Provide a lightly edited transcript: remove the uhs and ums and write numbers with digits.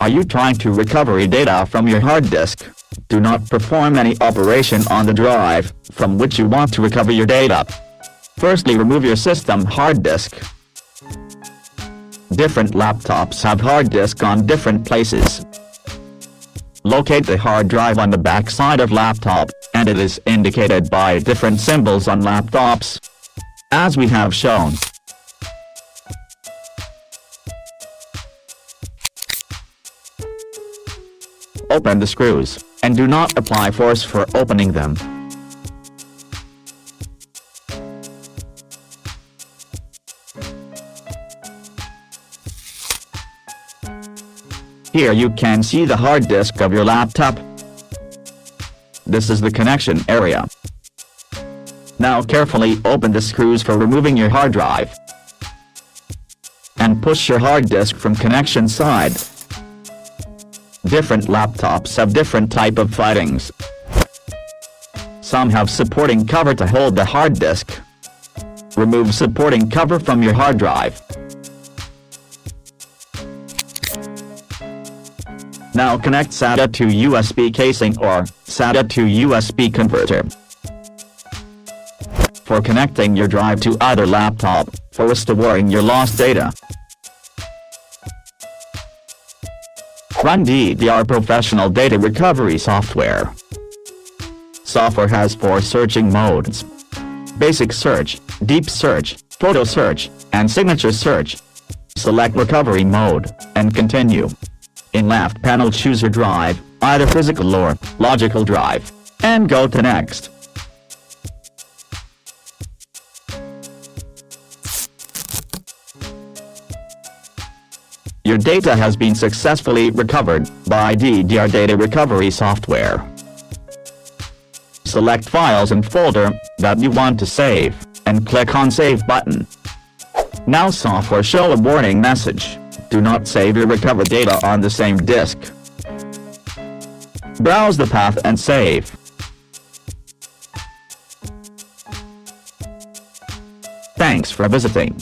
Are you trying to recover data from your hard disk? Do not perform any operation on the drive from which you want to recover your data. Firstly, remove your system hard disk. Different laptops have hard disk on different places. Locate the hard drive on the back side of laptop, and it is indicated by different symbols on laptops, as we have shown. Open the screws, and do not apply force for opening them. Here you can see the hard disk of your laptop. This is the connection area. Now carefully open the screws for removing your hard drive. And push your hard disk from connection side. Different laptops have different type of fittings. Some have supporting cover to hold the hard disk. Remove supporting cover from your hard drive. Now connect SATA to USB casing or SATA to USB converter. For connecting your drive to either laptop, for restoring your lost data. Run DDR Professional Data Recovery Software. Software has 4 searching modes: Basic Search, Deep Search, Photo Search, and Signature Search. Select Recovery Mode, and continue. In left panel, choose your drive, either physical or logical drive, and go to Next. Your data has been successfully recovered by DDR Data Recovery Software. Select Files and folder that you want to save, and click on Save button. Now software show a warning message: do not save your recovered data on the same disk. Browse the path and save. Thanks for visiting.